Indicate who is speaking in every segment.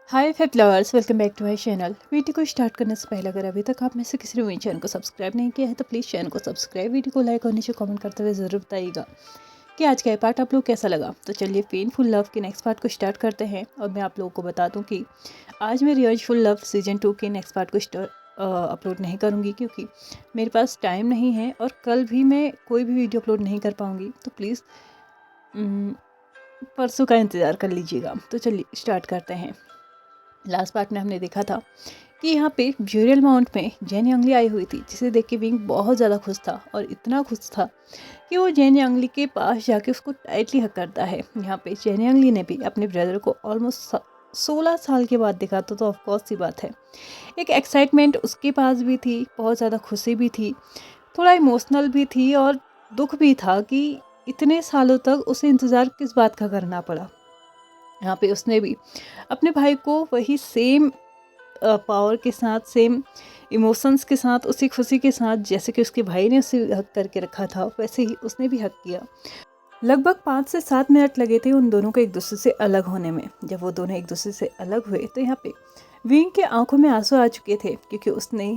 Speaker 1: Hi fab lovers, welcome back to my channel. Video को start करने से पहले अगर अभी तक आप में से किसी ने मेरे चैनल को सब्सक्राइब नहीं किया है तो प्लीज़ चैनल को सब्सक्राइब, वीडियो को लाइक और नीचे कमेंट करते हुए ज़रूर बताइएगा कि आज का ये पार्ट आप लोग कैसा लगा। तो चलिए पेनफुल लव के नेक्स्ट पार्ट को स्टार्ट करते हैं। और मैं आप लोगों को बता दूँ कि आज मैं रिवेंजफुल लव सीजन 2 के नेक्स्ट पार्ट को अपलोड नहीं करूँगी क्योंकि मेरे पास टाइम नहीं है और कल भी मैं कोई भी वीडियो अपलोड नहीं कर पाऊँगी। तो प्लीज़ परसों का इंतज़ार कर लीजिएगा। तो चलिए स्टार्ट करते हैं। लास्ट पार्ट में हमने देखा था कि यहाँ पे ब्यूरियल माउंट में जेन यांगली आई हुई थी, जिसे देख के विंग बहुत ज़्यादा खुश था और इतना खुश था कि वो जेन यांगली के पास जाके उसको टाइटली हक करता है। यहाँ पे जेन यांगली ने भी अपने ब्रदर को ऑलमोस्ट 16 साल के बाद देखा तो ऑफकोर्स सी बात है, एक एक्साइटमेंट उसके पास भी थी, बहुत ज़्यादा खुशी भी थी, थोड़ा इमोशनल भी थी और दुख भी था कि इतने सालों तक उसे इंतज़ार किस बात का करना पड़ा। यहाँ पे उसने भी अपने भाई को वही सेम पावर के साथ, सेम इमोशंस के साथ, उसी खुशी के साथ जैसे कि उसके भाई ने उसे हक करके रखा था, वैसे ही उसने भी हक किया। लगभग 5 से 7 मिनट लगे थे उन दोनों को एक दूसरे से अलग होने में। जब वो दोनों एक दूसरे से अलग हुए तो यहाँ पे विंग के आंखों में आंसू आ चुके थे क्योंकि उसने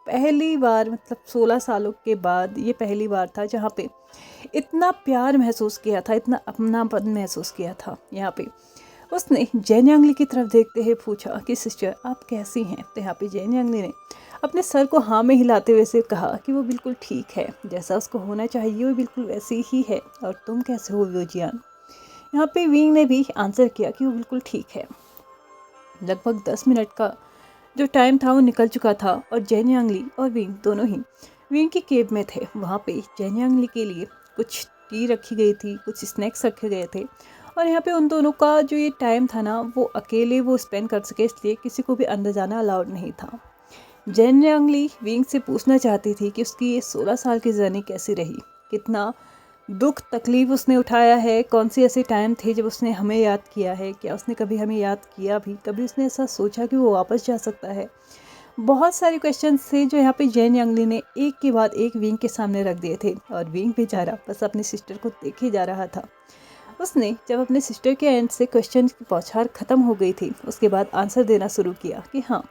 Speaker 1: पहली बार, मतलब 16 सालों के बाद ये पहली बार था जहाँ पे इतना प्यार महसूस किया था, इतना अपनापन महसूस किया था। यहाँ पे उसने जेन यांगली की तरफ देखते हुए पूछा कि सिस्टर आप कैसी हैं। तो यहाँ पे जेन यांगली ने अपने सर को हाँ में हिलाते हुए से कहा कि वो बिल्कुल ठीक है, जैसा उसको होना चाहिए वो बिल्कुल वैसी ही है। और तुम कैसे हो वोजियान। यहाँ पे विंग ने भी आंसर किया कि वो बिल्कुल ठीक है। लगभग 10 मिनट का जो टाइम था वो निकल चुका था और जेन यांगली और विंग दोनों ही विंग की केब में थे। वहाँ पे जेन यांगली के लिए कुछ टी रखी गई थी, कुछ स्नैक्स रखे गए थे और यहाँ पे उन दोनों का जो ये टाइम था ना, वो अकेले वो स्पेंड कर सके, इसलिए किसी को भी अंदर जाना अलाउड नहीं था। जेन यांगली विंग से पूछना चाहती थी कि उसकी ये 16 साल की जर्नी कैसी रही, कितना दुख तकलीफ उसने उठाया है, कौन से ऐसे टाइम थे जब उसने हमें याद किया है, क्या उसने कभी हमें याद किया भी, कभी उसने ऐसा सोचा कि वो वापस जा सकता है। बहुत सारे क्वेश्चन थे जो यहाँ पे जेन यांगली ने एक के बाद एक विंग के सामने रख दिए थे और विंग बेचारा बस अपनी सिस्टर को देखे जा रहा था। उसने जब अपने सिस्टर के एंड से क्वेश्चन की बौछार ख़त्म हो गई थी, उसके बाद आंसर देना शुरू किया कि हाँ,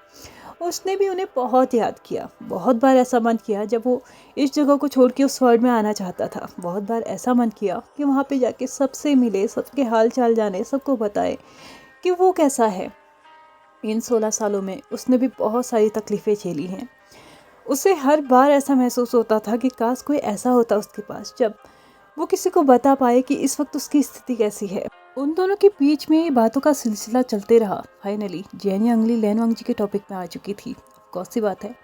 Speaker 1: उसने भी उन्हें बहुत याद किया। बहुत बार ऐसा मन किया जब वो इस जगह को छोड़ के उस वर्ल्ड में आना चाहता था। बहुत बार ऐसा मन किया कि वहाँ पे जाके सबसे मिले, सबके हाल चाल जाने, सबको बताए कि वो कैसा है। इन 16 सालों में उसने भी बहुत सारी तकलीफ़ें झेली हैं। उसे हर बार ऐसा महसूस होता था कि काश कोई ऐसा होता उसके पास जब वो किसी को बता पाए कि इस वक्त उसकी स्थिति कैसी है। उन दोनों के बीच में ये बातों का सिलसिला चलते रहा। फाइनली जेन यांगली लैन वांगजी के टॉपिक में आ चुकी थी। कौन सी बात है,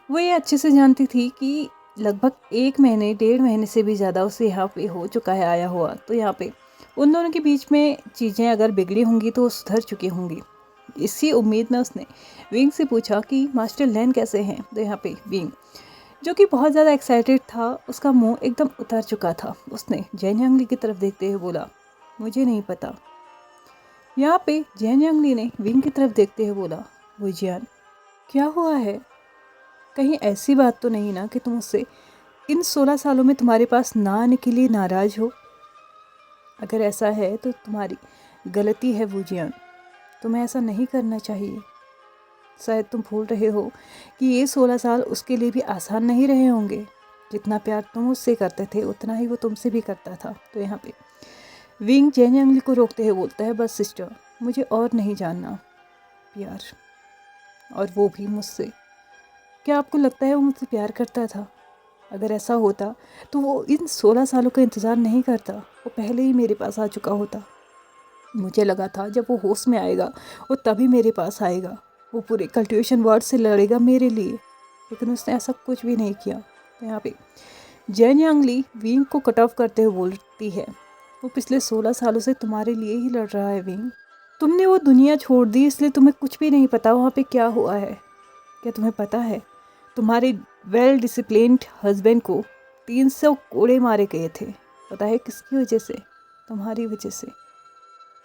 Speaker 1: वो ये अच्छे से जानती थी कि लगभग 1 महीने, 1.5 महीने से भी ज़्यादा उसे यहाँ पे हो चुका है आया हुआ। तो यहाँ पे उन दोनों के बीच में चीज़ें अगर बिगड़ी होंगी तो वो सुधर चुकी होंगी। इसी उम्मीद में उसने विंग से पूछा कि मास्टर लैन कैसे हैं। तो यहाँ पे विंग, जो कि बहुत ज़्यादा एक्साइटेड था, उसका मुंह एकदम उतर चुका था। उसने जेन यांगली की तरफ देखते हुए बोला, मुझे नहीं पता। यहाँ पे जेन यांगली ने विंग की तरफ देखते हुए बोला, वुजियान क्या हुआ है, कहीं ऐसी बात तो नहीं ना कि तुम उससे इन 16 सालों में तुम्हारे पास ना आने के लिए नाराज़ हो। अगर ऐसा है तो तुम्हारी गलती है वुजियान, तुम्हें ऐसा नहीं करना चाहिए। शायद तुम भूल रहे हो कि ये 16 साल उसके लिए भी आसान नहीं रहे होंगे। जितना प्यार तुम उससे करते थे उतना ही वो तुमसे भी करता था। तो यहाँ पे विंग जेन यांगली को रोकते हुए बोलता है, बस सिस्टर, मुझे और नहीं जानना प्यार, और वो भी मुझसे। क्या आपको लगता है वो मुझसे प्यार करता था? अगर ऐसा होता तो वो इन 16 सालों का इंतज़ार नहीं करता, वो पहले ही मेरे पास आ चुका होता। मुझे लगा था जब वो होश में आएगा वो तभी मेरे पास आएगा, वो पूरे कल्टिवेशन वार्ड से लड़ेगा मेरे लिए, लेकिन उसने ऐसा कुछ भी नहीं किया। तो यहाँ पे जेन यांगली विंग को कट ऑफ करते हुए बोलती है, वो पिछले 16 सालों से तुम्हारे लिए ही लड़ रहा है विंग। तुमने वो दुनिया छोड़ दी इसलिए तुम्हें कुछ भी नहीं पता वहाँ पे क्या हुआ है। क्या तुम्हें पता है तुम्हारे वेल डिसिप्लिन्ड हस्बैंड को 300 कोड़े मारे गए थे? पता है किसकी वजह से? तुम्हारी वजह से।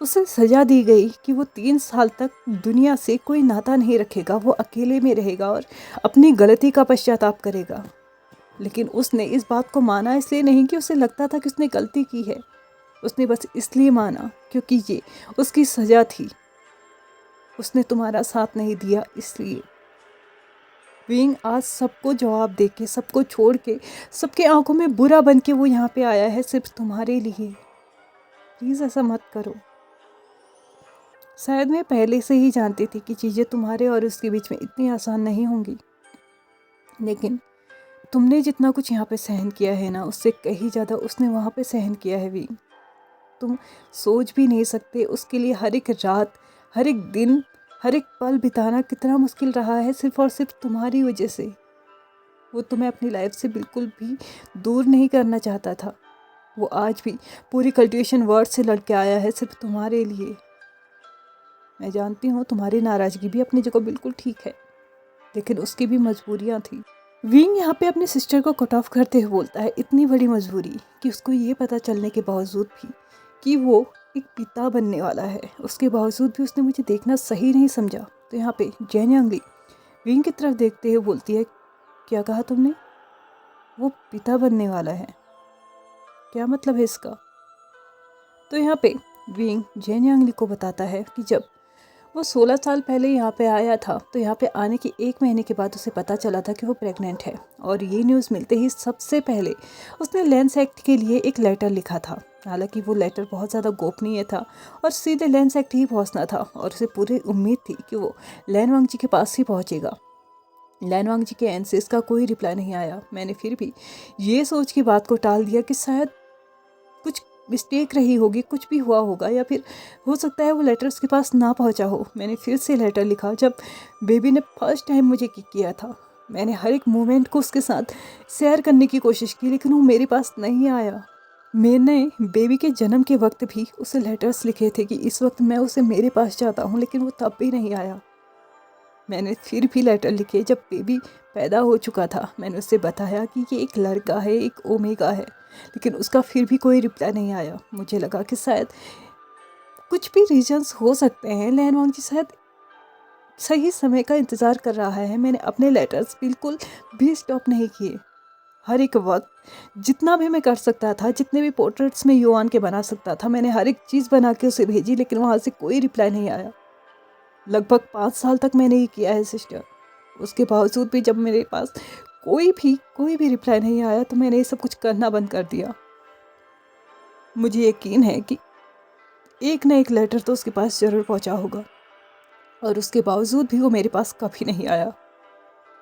Speaker 1: उसे सज़ा दी गई कि वो 3 साल तक दुनिया से कोई नाता नहीं रखेगा, वो अकेले में रहेगा और अपनी गलती का पश्चाताप करेगा। लेकिन उसने इस बात को माना इसलिए नहीं कि उसे लगता था कि उसने गलती की है, उसने बस इसलिए माना क्योंकि ये उसकी सज़ा थी। उसने तुम्हारा साथ नहीं दिया, इसलिए विंग आज सबको जवाब दे के, सबको छोड़ के, सबके आंखों में बुरा बन के वो यहाँ पे आया है सिर्फ तुम्हारे लिए। प्लीज़ ऐसा मत करो। शायद मैं पहले से ही जानती थी कि चीज़ें तुम्हारे और उसके बीच में इतनी आसान नहीं होंगी, लेकिन तुमने जितना कुछ यहाँ पे सहन किया है ना, उससे कहीं ज़्यादा उसने वहाँ पे सहन किया है विंग। तुम सोच भी नहीं सकते उसके लिए हर एक रात, हर एक दिन, हर एक पल बिताना कितना मुश्किल रहा है, सिर्फ और सिर्फ तुम्हारी वजह से। वो तुम्हें अपनी लाइफ से बिल्कुल भी दूर नहीं करना चाहता था। वो आज भी पूरी कल्टिवेशन वर्ड से लड़के आया है सिर्फ तुम्हारे लिए। मैं जानती हूँ तुम्हारी नाराज़गी भी अपनी जगह बिल्कुल ठीक है, लेकिन उसकी भी मजबूरियाँ थी। विंग यहाँ पे अपने सिस्टर को कट ऑफ करते हुए बोलता है, इतनी बड़ी मजबूरी कि उसको ये पता चलने के बावजूद भी कि वो एक पिता बनने वाला है, उसके बावजूद भी उसने मुझे देखना सही नहीं समझा। तो यहाँ पे जेन यंगली विंग की तरफ देखते हुए बोलती है, क्या कहा तुमने? वो पिता बनने वाला है? क्या मतलब है इसका? तो यहाँ पे विंग जेन यंगली को बताता है कि जब वो 16 साल पहले यहाँ पे आया था, तो यहाँ पे आने के 1 महीने के बाद उसे पता चला था कि वो प्रेग्नेंट है। और ये न्यूज़ मिलते ही सबसे पहले उसने लैंस एक्ट के लिए एक लेटर लिखा था। हालांकि वो लेटर बहुत ज़्यादा गोपनीय था और सीधे लैंस एक्ट ही पहुँचना था, और उसे पूरी उम्मीद थी कि वो लैन वांगजी के पास ही पहुँचेगा। लैन वांगजी के एंड से इसका कोई रिप्लाई नहीं आया। मैंने फिर भी ये सोच के बात को टाल दिया कि शायद कुछ मिस्टेक रही होगी, कुछ भी हुआ होगा, या फिर हो सकता है वो लेटर उसके पास ना पहुंचा हो। मैंने फिर से लेटर लिखा जब बेबी ने फर्स्ट टाइम मुझे किक किया था। मैंने हर एक मोमेंट को उसके साथ शेयर करने की कोशिश की, लेकिन वो मेरे पास नहीं आया। मैंने बेबी के जन्म के वक्त भी उसे लेटर्स लिखे थे कि इस वक्त मैं उसे मेरे पास चाहता हूँ, लेकिन वो तब भी नहीं आया। मैंने फिर भी लेटर लिखे जब बेबी पैदा हो चुका था। मैंने उससे बताया कि ये एक लड़का है, एक ओमेगा है, लेकिन उसका फिर भी कोई रिप्लाई नहीं आया। मुझे लगा कि शायद कुछ भी रीजंस हो सकते हैं, लैन वांगजी शायद सही समय का इंतज़ार कर रहा है। मैंने अपने लेटर्स बिल्कुल भी स्टॉप नहीं किए। हर एक वक्त जितना भी मैं कर सकता था, जितने भी पोर्ट्रेट्स में युआन के बना सकता था, मैंने हर एक चीज़ बना के उसे भेजी, लेकिन वहाँ से कोई रिप्लाई नहीं आया। लगभग 5 साल तक मैंने ये किया है सिस्टर। उसके बावजूद भी जब मेरे पास कोई भी रिप्लाई नहीं आया, तो मैंने ये सब कुछ करना बंद कर दिया। मुझे यकीन है कि एक ना एक लेटर तो उसके पास ज़रूर पहुंचा होगा, और उसके बावजूद भी वो मेरे पास कभी नहीं आया।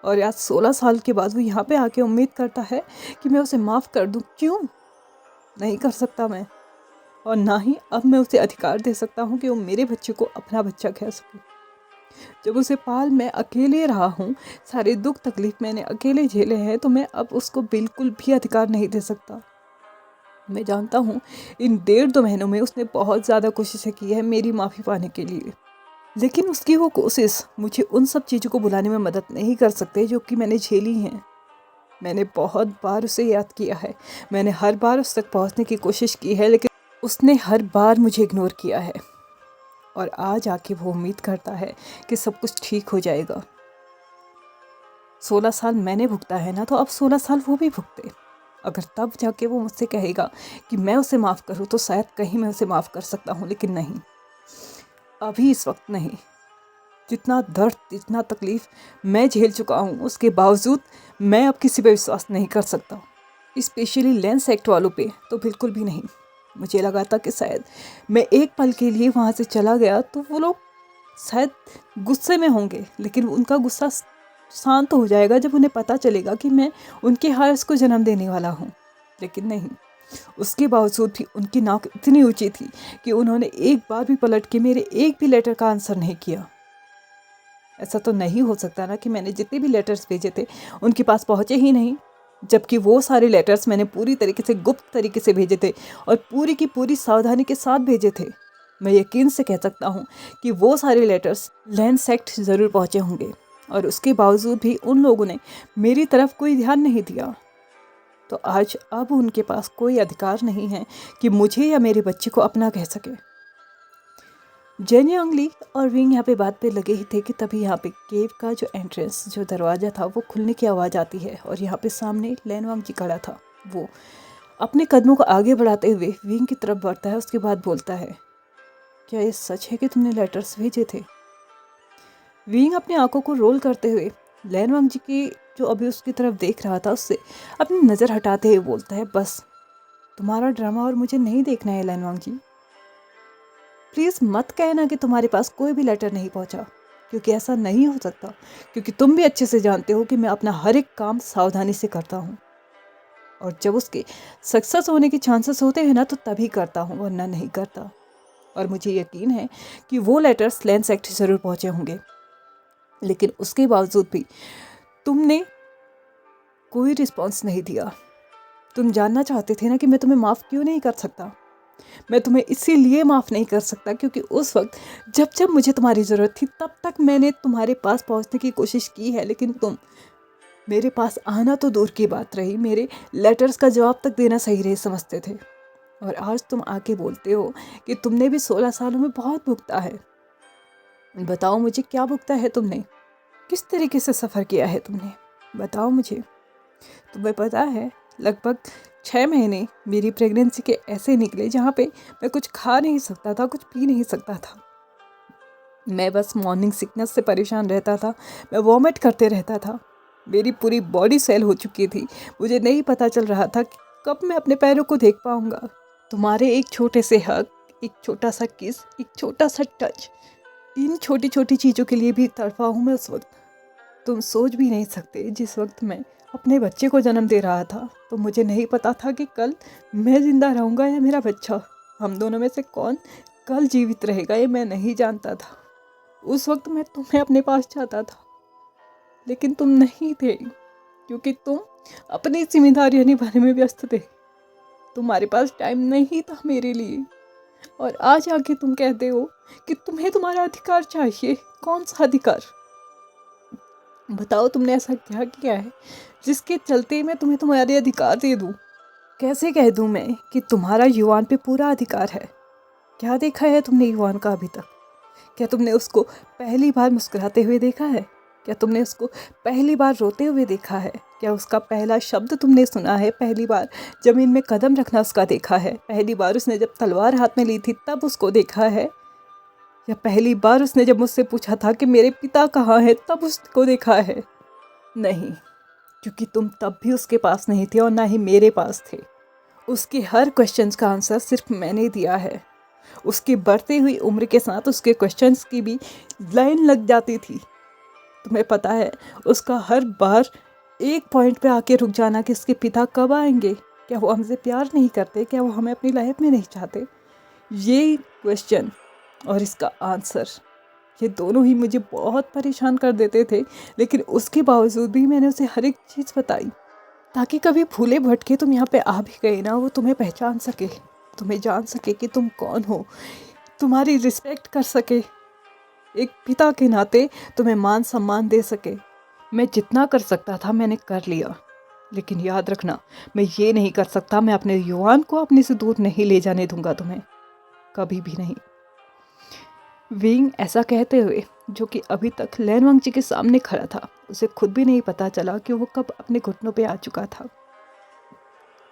Speaker 1: और आज 16 साल के बाद वो यहाँ पे आके उम्मीद करता है कि मैं उसे माफ़ कर दूँ। क्यों नहीं कर सकता मैं? और ना ही अब मैं उसे अधिकार दे सकता हूँ कि वो मेरे बच्चे को अपना बच्चा कह सके। जब उसे पाल मैं अकेले रहा हूँ, सारे दुख तकलीफ मैंने अकेले झेले हैं, तो मैं अब उसको बिल्कुल भी अधिकार नहीं दे सकता। मैं जानता हूँ इन 1.5-2 महीनों में उसने बहुत ज़्यादा कोशिशें की है मेरी माफ़ी पाने के लिए, लेकिन उसकी वो कोशिश मुझे उन सब चीज़ों को भुलाने में मदद नहीं कर सकते जो कि मैंने झेली हैं। मैंने बहुत बार उसे याद किया है, मैंने हर बार उस तक पहुँचने की कोशिश की है, लेकिन उसने हर बार मुझे इग्नोर किया है। और आज आके वो उम्मीद करता है कि सब कुछ ठीक हो जाएगा। 16 साल मैंने भुगता है ना, तो अब 16 साल वो भी भुगते। अगर तब जाके वो मुझसे कहेगा कि मैं उसे माफ़ करूँ, तो शायद कहीं मैं उसे माफ़ कर सकता हूँ, लेकिन नहीं, अभी इस वक्त नहीं। जितना दर्द, जितना तकलीफ़ मैं झेल चुका हूँ, उसके बावजूद मैं अब किसी पे विश्वास नहीं कर सकता, स्पेशली लैंस एक्ट वालों पे तो बिल्कुल भी नहीं। मुझे लगा था कि शायद मैं एक पल के लिए वहाँ से चला गया तो वो लोग शायद गुस्से में होंगे, लेकिन उनका गुस्सा शांत हो जाएगा जब उन्हें पता चलेगा कि मैं उनके हार्स को जन्म देने वाला हूँ। लेकिन नहीं, उसके बावजूद भी उनकी नाक इतनी ऊंची थी कि उन्होंने एक बार भी पलट के मेरे एक भी लेटर का आंसर नहीं किया। ऐसा तो नहीं हो सकता ना कि मैंने जितने भी लेटर्स भेजे थे उनके पास पहुँचे ही नहीं, जबकि वो सारे लेटर्स मैंने पूरी तरीके से गुप्त तरीके से भेजे थे और पूरी की पूरी सावधानी के साथ भेजे थे। मैं यकीन से कह सकता हूँ कि वो सारे लेटर्स लैंस एक्ट ज़रूर पहुँचे होंगे, और उसके बावजूद भी उन लोगों ने मेरी तरफ कोई ध्यान नहीं दिया। तो आज अब उनके पास कोई अधिकार नहीं है कि मुझे या मेरे बच्चे को अपना कह सके। जेन यंगली और विंग यहाँ पे बात पे लगे ही थे कि तभी यहाँ पे केव का जो एंट्रेंस, जो दरवाज़ा था, वो खुलने की आवाज़ आती है, और यहाँ पे सामने लैन वांगजी खड़ा था। वो अपने कदमों को आगे बढ़ाते हुए विंग की तरफ बढ़ता है, उसके बाद बोलता है, क्या ये सच है कि तुमने लेटर्स भेजे थे? विंग अपनी आंखों को रोल करते हुए लैन वांग जी की जो अभी उसकी तरफ देख रहा था उससे अपनी नज़र हटाते हुए बोलता है, बस तुम्हारा ड्रामा और मुझे नहीं देखना है लैन वांग जी। प्लीज़ मत कहना कि तुम्हारे पास कोई भी लेटर नहीं पहुंचा, क्योंकि ऐसा नहीं हो सकता, क्योंकि तुम भी अच्छे से जानते हो कि मैं अपना हर एक काम सावधानी से करता हूँ, और जब उसके सक्सेस होने के चांसेस होते हैं ना तो तभी करता हूँ, वरना नहीं करता। और मुझे यकीन है कि वो लेटर्स लैंड सेक्रेटरी ज़रूर पहुँचे होंगे, लेकिन उसके बावजूद भी तुमने कोई रिस्पॉन्स नहीं दिया। तुम जानना चाहते थे ना कि मैं तुम्हें माफ़ क्यों नहीं कर सकता। मैं तुम्हें इसीलिए माफ़ नहीं कर सकता क्योंकि उस वक्त जब जब मुझे तुम्हारी ज़रूरत थी तब तक मैंने तुम्हारे पास पहुंचने की कोशिश की है, लेकिन तुम मेरे पास आना तो दूर की बात रही, मेरे लेटर्स का जवाब तक देना सही रहे समझते थे। और आज तुम आके बोलते हो कि तुमने भी 16 सालों में बहुत भुगता है। बताओ मुझे, क्या भुगता है तुमने? किस तरीके से सफ़र किया है तुमने? बताओ मुझे। तुम्हें पता है, लगभग 6 महीने मेरी प्रेगनेंसी के ऐसे निकले जहाँ पे मैं कुछ खा नहीं सकता था, कुछ पी नहीं सकता था। मैं बस मॉर्निंग सिकनेस से परेशान रहता था, मैं वॉमिट करते रहता था, मेरी पूरी बॉडी सेल हो चुकी थी। मुझे नहीं पता चल रहा था कि कब मैं अपने पैरों को देख पाऊँगा। तुम्हारे एक छोटे से हग, एक छोटा सा किस, एक छोटा सा टच, इन छोटी छोटी चीज़ों के लिए भी तड़पा हूँ मैं उस वक्त। तुम सोच भी नहीं सकते, जिस वक्त मैं अपने बच्चे को जन्म दे रहा था तो मुझे नहीं पता था कि कल मैं ज़िंदा रहूँगा या मेरा बच्चा। हम दोनों में से कौन कल जीवित रहेगा ये मैं नहीं जानता था। उस वक्त मैं तुम्हें अपने पास चाहता था, लेकिन तुम नहीं थे, क्योंकि तुम अपनी जिम्मेदारियाँ निभाने में व्यस्त थे। तुम्हारे पास टाइम नहीं था मेरे लिए। और आज आके तुम कहते हो कि तुम्हें तुम्हारा अधिकार चाहिए। कौन सा अधिकार? बताओ, तुमने ऐसा क्या किया है जिसके चलते मैं तुम्हें तुम्हारे अधिकार दे दूं? कैसे कह दूं मैं कि तुम्हारा युवान पे पूरा अधिकार है? क्या देखा है तुमने युवान का अभी तक? क्या तुमने उसको पहली बार मुस्कुराते हुए देखा है? क्या तुमने उसको पहली बार रोते हुए देखा है? क्या उसका पहला शब्द तुमने सुना है? पहली बार ज़मीन में कदम रखना उसका देखा है? पहली बार उसने जब तलवार हाथ में ली थी तब उसको देखा है? या पहली बार उसने जब मुझसे पूछा था कि मेरे पिता कहाँ हैं तब उसको देखा है? नहीं, क्योंकि तुम तब भी उसके पास नहीं थे और ना ही मेरे पास थे। उसके हर क्वेश्चंस का आंसर सिर्फ मैंने दिया है। उसकी बढ़ती हुई उम्र के साथ उसके क्वेश्चंस की भी लाइन लग जाती थी। तुम्हें पता है, उसका हर बार एक पॉइंट पे आके रुक जाना कि उसके पिता कब आएंगे, क्या वो हमसे प्यार नहीं करते, क्या वो हमें अपनी लाइफ में नहीं चाहते। ये क्वेश्चन और इसका आंसर, ये दोनों ही मुझे बहुत परेशान कर देते थे, लेकिन उसके बावजूद भी मैंने उसे हर एक चीज़ बताई ताकि कभी भूले भटके तुम यहाँ पे आ भी गए ना, वो तुम्हें पहचान सके, तुम्हें जान सके कि तुम कौन हो, तुम्हारी रिस्पेक्ट कर सके, एक पिता के नाते तुम्हें मान सम्मान दे सके। मैं जितना कर सकता था मैंने कर लिया, लेकिन याद रखना, मैं ये नहीं कर सकता, मैं अपने युवान को अपने से दूर नहीं ले जाने दूंगा तुम्हें, कभी भी नहीं। विंग ऐसा कहते हुए, जो कि अभी तक लैन वांग जी के सामने खड़ा था, उसे खुद भी नहीं पता चला कि वो कब अपने घुटनों पे आ चुका था।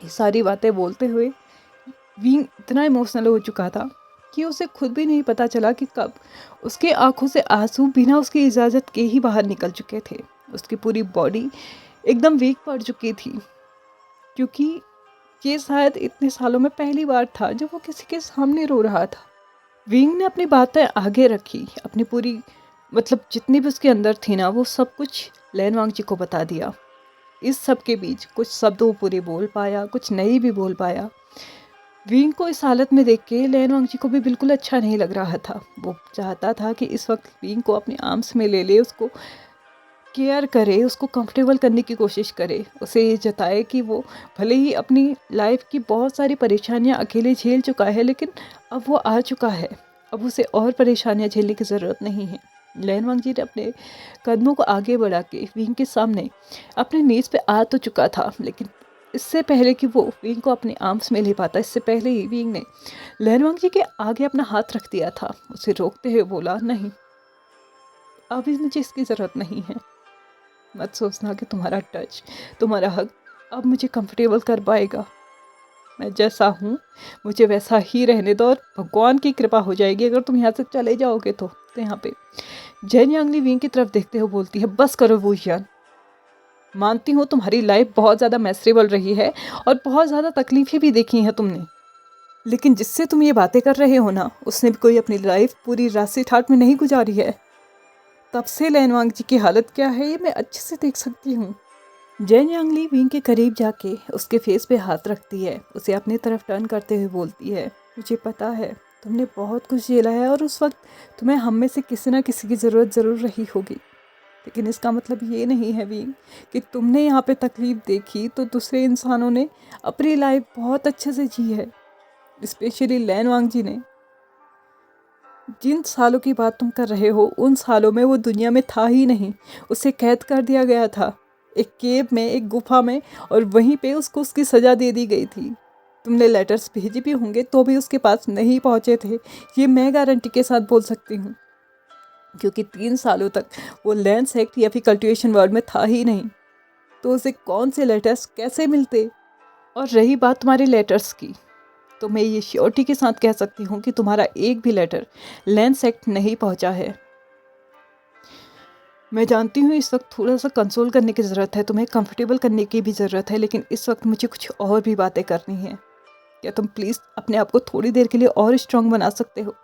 Speaker 1: ये सारी बातें बोलते हुए विंग इतना इमोशनल हो चुका था कि उसे खुद भी नहीं पता चला कि कब उसके आंखों से आंसू बिना उसकी इजाज़त के ही बाहर निकल चुके थे। उसकी पूरी बॉडी एकदम वीक पड़ चुकी थी, क्योंकि ये शायद इतने सालों में पहली बार था जब वो किसी के सामने रो रहा था। विंग ने अपनी बातें आगे रखी, अपनी पूरी जितनी भी उसके अंदर थी ना, वो सब कुछ लैन वांग जी को बता दिया। इस सब के बीच कुछ शब्द वो पूरे बोल पाया, कुछ नहीं भी बोल पाया। विंग को इस हालत में देख के लैन वांग जी को भी बिल्कुल अच्छा नहीं लग रहा था। वो चाहता था कि इस वक्त विंग को अपने आर्म्स में ले ले, उसको केयर करे, उसको कंफर्टेबल करने की कोशिश करे, उसे ये जताए कि वो भले ही अपनी लाइफ की बहुत सारी परेशानियां अकेले झेल चुका है, लेकिन अब वो आ चुका है, अब उसे और परेशानियां झेलने की ज़रूरत नहीं है। लैन वांग जी ने अपने कदमों को आगे बढ़ा के विंग के सामने अपने नीज पे आ तो चुका था, लेकिन इससे पहले कि वो विंग को अपने आर्म्स में ले पाता, इससे पहले ही विंग ने लैन वांग जी के आगे अपना हाथ रख दिया था। उसे रोकते हुए बोला, नहीं, अभी मुझे इसकी ज़रूरत नहीं है। मत सोचना कि तुम्हारा टच, तुम्हारा हग अब मुझे कंफर्टेबल कर पाएगा। मैं जैसा हूँ मुझे वैसा ही रहने दो, और भगवान की कृपा हो जाएगी अगर तुम यहाँ से चले जाओगे तो यहाँ पे जेन यांगली विंग की तरफ देखते हुए बोलती है, बस करो वुशियान, मानती हूँ तुम्हारी लाइफ बहुत ज़्यादा मैसरेबल रही है और बहुत ज़्यादा तकलीफ़ें भी देखी हैं तुमने, लेकिन जिससे तुम ये बातें कर रहे हो ना, उसने भी कोई अपनी लाइफ पूरी रास्ते ठाट में नहीं गुजारी है। तब से लैनवांग जी की हालत क्या है ये मैं अच्छे से देख सकती हूँ। जेन यांगली विंग के करीब जाके उसके फेस पे हाथ रखती है, उसे अपनी तरफ टर्न करते हुए बोलती है, मुझे पता है तुमने बहुत कुछ झेला है और उस वक्त तुम्हें हम में से किसी ना किसी की ज़रूरत ज़रूर रही होगी, लेकिन इसका मतलब ये नहीं है विंग कि तुमने यहाँ पे तकलीफ़ देखी तो दूसरे इंसानों ने अपनी लाइफ बहुत अच्छे से जी है। स्पेशली लैनवांग जी ने, जिन सालों की बात तुम कर रहे हो उन सालों में वो दुनिया में था ही नहीं, उसे कैद कर दिया गया था एक केव में, एक गुफा में, और वहीं पे उसको उसकी सज़ा दे दी गई थी। तुमने लेटर्स भेजे भी होंगे तो भी उसके पास नहीं पहुँचे थे, ये मैं गारंटी के साथ बोल सकती हूँ, क्योंकि 3 सालों तक वो लैंड सेक्ट या फिर कल्टिवेशन वर्ल्ड में था ही नहीं, तो उसे कौन से लेटर्स कैसे मिलते। और रही बात तुम्हारे लेटर्स की, तो मैं ये श्योरिटी के साथ कह सकती हूँ कि तुम्हारा एक भी लेटर लैंड सेक्ट नहीं पहुँचा है। मैं जानती हूँ इस वक्त थोड़ा सा कंसोल करने की ज़रूरत है, तुम्हें कंफर्टेबल करने की भी ज़रूरत है, लेकिन इस वक्त मुझे कुछ और भी बातें करनी है। क्या तुम प्लीज़ अपने आप को थोड़ी देर के लिए और स्ट्रांग बना सकते हो?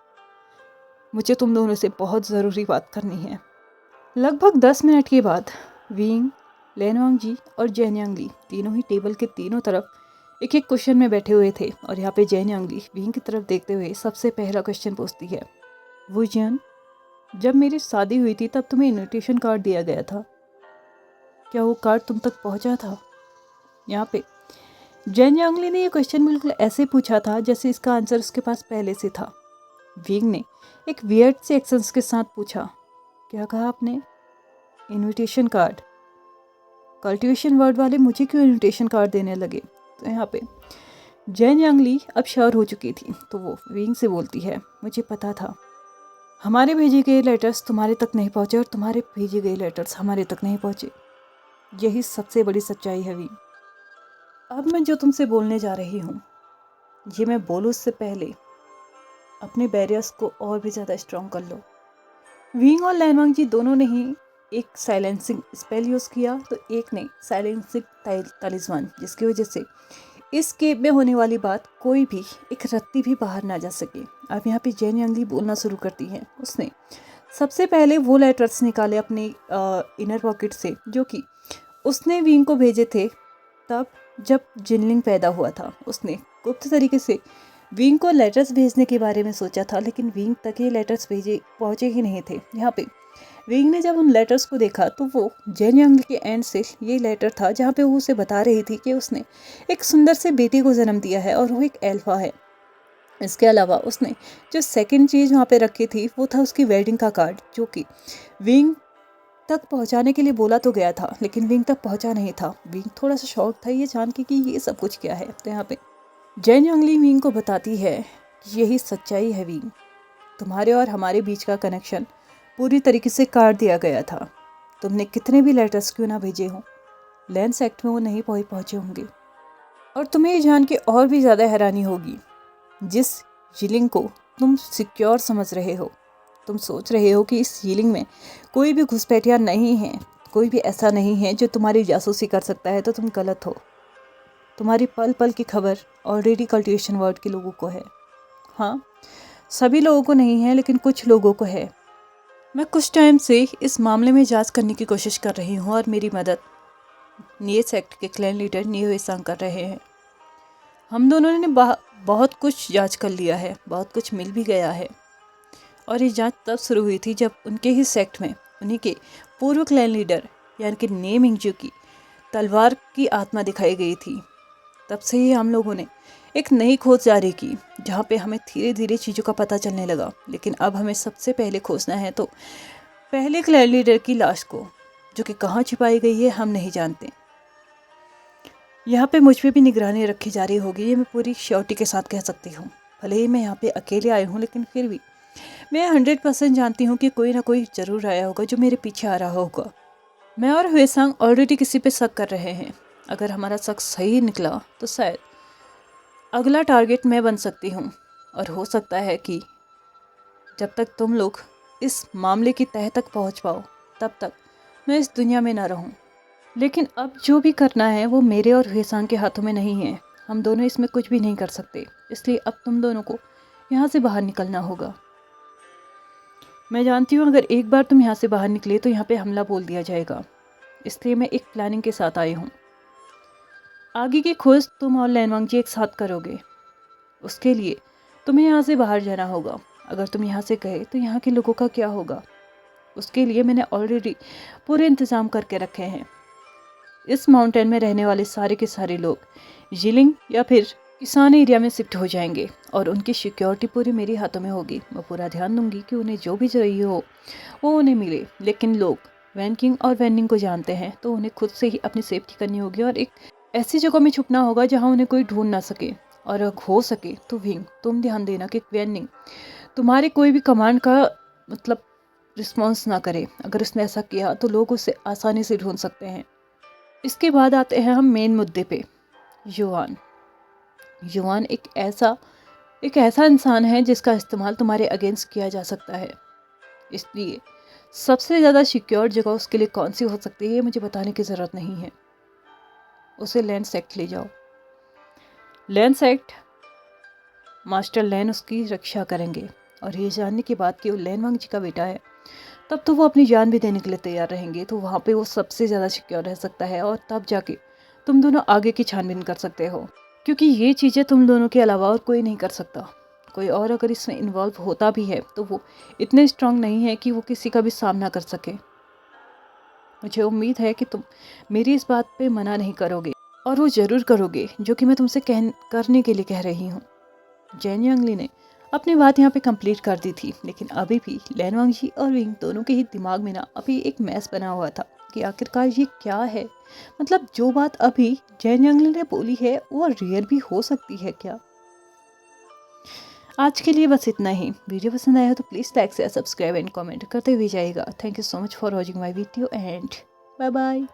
Speaker 1: मुझे तुम दोनों से बहुत ज़रूरी बात करनी है। लगभग 10 मिनट के बाद विंग, लैनवांग जी और जेन यांगली तीनों ही टेबल के तीनों तरफ एक एक क्वेश्चन में बैठे हुए थे, और यहाँ पे जेन यांगली विंग की तरफ देखते हुए सबसे पहला क्वेश्चन पूछती है, वुजियन, जब मेरी शादी हुई थी तब तुम्हें इनविटेशन कार्ड दिया गया था, क्या वो कार्ड तुम तक पहुंचा था? यहाँ पे जेन यांगली ने ये क्वेश्चन बिल्कुल ऐसे पूछा था जैसे इसका आंसर उसके पास पहले से था। विंग ने एक वियर्ड से एक्सेंट के साथ पूछा, क्या कहा आपने? Invitation card? कल्टिवेशन वर्ड वाले मुझे क्यों इनविटेशन कार्ड देने लगे? तो यहाँ पे जेन यांगली अब श्योर हो चुकी थी, तो वो विंग से बोलती है, मुझे पता था हमारे भेजे गए लेटर्स तुम्हारे तक नहीं पहुँचे और तुम्हारे भेजे गए लेटर्स हमारे तक नहीं पहुँचे, यही सबसे बड़ी सच्चाई है विंग। अब मैं जो तुमसे बोलने जा रही हूँ, ये मैं बोलूँ उससे पहले अपने बैरियर्स को और भी ज़्यादा स्ट्रॉन्ग कर लो। विंग और लैनवांग जी दोनों ने ही एक साइलेंसिंग स्पेल यूज़ किया, तो एक ने साइलेंसिंग तालिस्मान, जिसकी वजह से इस केव में होने वाली बात कोई भी एक रत्ती भी बाहर ना जा सके। अब यहाँ पे जेन यांगली बोलना शुरू करती हैं। उसने सबसे पहले वो लेटर्स निकाले अपने इनर पॉकेट से, जो कि उसने विंग को भेजे थे तब जब जिनलिंग पैदा हुआ था। उसने गुप्त तरीके से विंग को लेटर्स भेजने के बारे में सोचा था, लेकिन विंग तक ये लेटर्स पहुँचे ही नहीं थे। यहाँ पे विंग ने जब उन लेटर्स को देखा तो वो जेन यांगली के एंड से ये लेटर था जहाँ पे वो उसे बता रही थी कि उसने एक सुंदर से बेटे को जन्म दिया है और वो एक एल्फा है। इसके अलावा उसने जो सेकंड चीज़ वहाँ पे रखी थी वो था उसकी वेडिंग का कार्ड, जो कि विंग तक पहुँचाने के लिए बोला तो गया था, लेकिन विंग तक पहुँचा नहीं था। विंग थोड़ा सा शॉक था ये जान के कि ये सब कुछ क्या है। तो यहाँ पे जेन यांगली विंग को बताती है कि यही सच्चाई है विंग, तुम्हारे और हमारे बीच का कनेक्शन पूरी तरीके से काट दिया गया था। तुमने कितने भी लेटर्स क्यों ना भेजे हों, लैंड सेक्ट में वो नहीं पहुँचे होंगे। और तुम्हें ये जान के और भी ज़्यादा हैरानी होगी, जिस यीलिंग को तुम सिक्योर समझ रहे हो, तुम सोच रहे हो कि इस यीलिंग में कोई भी घुसपैठिया नहीं है, कोई भी ऐसा नहीं है जो तुम्हारी जासूसी कर सकता है, तो तुम गलत हो। तुम्हारी पल पल की खबर ऑलरेडी कल्टिवेशन वर्ल्ड के लोगों को है। हाँ, सभी लोगों को नहीं है, लेकिन कुछ लोगों को है। मैं कुछ टाइम से इस मामले में जांच करने की कोशिश कर रही हूँ और मेरी मदद निये सेक्ट के क्लैन लीडर निये सांग कर रहे हैं। हम दोनों ने बहुत कुछ जांच कर लिया है, बहुत कुछ मिल भी गया है, और ये जांच तब शुरू हुई थी जब उनके ही सेक्ट में उन्हीं के पूर्व क्लैन लीडर यानी कि ने मिंगजू की तलवार की आत्मा दिखाई गई थी। तब से ही हम लोगों ने एक नई खोज जारी की, जहाँ पे हमें धीरे धीरे चीज़ों का पता चलने लगा। लेकिन अब हमें सबसे पहले खोजना है तो पहले क्लैन लीडर की लाश को, जो कि कहाँ छिपाई गई है हम नहीं जानते। यहाँ पे मुझ पे भी निगरानी रखी जा रही होगी, ये मैं पूरी श्योरिटी के साथ कह सकती हूँ। भले ही मैं यहाँ पे अकेले आई हूँ, लेकिन फिर भी मैं 100% जानती हूँ कि कोई ना कोई ज़रूर आया होगा जो मेरे पीछे आ रहा होगा। मैं और हुएसांग ऑलरेडी किसी पे शक कर रहे हैं। अगर हमारा शक सही निकला तो शायद अगला टारगेट मैं बन सकती हूँ, और हो सकता है कि जब तक तुम लोग इस मामले की तह तक पहुंच पाओ, तब तक मैं इस दुनिया में ना रहूं। लेकिन अब जो भी करना है वो मेरे और हुएसांग के हाथों में नहीं है। हम दोनों इसमें कुछ भी नहीं कर सकते, इसलिए अब तुम दोनों को यहाँ से बाहर निकलना होगा। मैं जानती हूँ अगर एक बार तुम यहाँ से बाहर निकले तो यहाँ पे हमला बोल दिया जाएगा, इसलिए मैं एक प्लानिंग के साथ आई हूँ। आगे की खोज तुम और लैनवांग जी एक साथ करोगे। उसके लिए तुम्हें यहाँ से बाहर जाना होगा। अगर तुम यहाँ से गए तो यहाँ के लोगों का क्या होगा, उसके लिए मैंने ऑलरेडी पूरे इंतज़ाम करके रखे हैं। इस माउंटेन में रहने वाले सारे के सारे लोग जिलिंग या फिर किसान एरिया में शिफ्ट हो जाएंगे और उनकी सिक्योरिटी पूरी मेरे हाथों में होगी। मैं पूरा ध्यान दूंगी कि उन्हें जो भी चाहिए हो वो उन्हें मिले। लेकिन लोग वैन किंग और वैनिंग को जानते हैं, तो उन्हें खुद से ही अपनी सेफ्टी करनी होगी और एक ऐसी जगह में छुपना होगा जहाँ उन्हें कोई ढूंढ ना सके। और अगर हो सके तो विंग, तुम ध्यान देना कि वैनिंग तुम्हारे कोई भी कमांड का मतलब रिस्पॉन्स ना करे। अगर उसने ऐसा किया तो लोग उसे आसानी से ढूंढ सकते हैं। इसके बाद आते हैं हम मेन मुद्दे पे, युवान। युवान एक ऐसा इंसान है जिसका इस्तेमाल तुम्हारे अगेंस्ट किया जा सकता है। इसलिए सबसे ज़्यादा सिक्योर जगह उसके लिए कौन सी हो सकती है ये मुझे बताने की ज़रूरत नहीं है। उसे लैंड सेक्ट ले जाओ। लैंड सेक्ट मास्टर लैन उसकी रक्षा करेंगे, और ये जानने के बाद कि वो लैनवांग जी का बेटा है, तब तो वो अपनी जान भी देने के लिए तैयार रहेंगे। तो वहाँ पे वो सबसे ज़्यादा सिक्योर रह सकता है, और तब जाके तुम दोनों आगे की छानबीन कर सकते हो, क्योंकि ये चीज़ें तुम दोनों के अलावा और कोई नहीं कर सकता। कोई और अगर इसमें इन्वॉल्व होता भी है तो वो इतने स्ट्रांग नहीं है कि वो किसी का भी सामना कर सके। मुझे उम्मीद है कि तुम मेरी इस बात पे मना नहीं करोगे, और वो ज़रूर करोगे जो कि मैं तुमसे करने के लिए कह रही हूँ। जैन यांगली ने अपनी बात यहाँ पे कंप्लीट कर दी थी, लेकिन अभी भी लैनवांग जी और विंग दोनों के ही दिमाग में ना अभी एक मैस बना हुआ था कि आखिरकार ये क्या है। मतलब जो बात अभी जैन यांगली ने बोली है वो रियल भी हो सकती है क्या। आज के लिए बस इतना ही। वीडियो पसंद आया तो please like share subscribe and comment करते हुए जाइएगा। Thank you so much for watching my video and bye bye.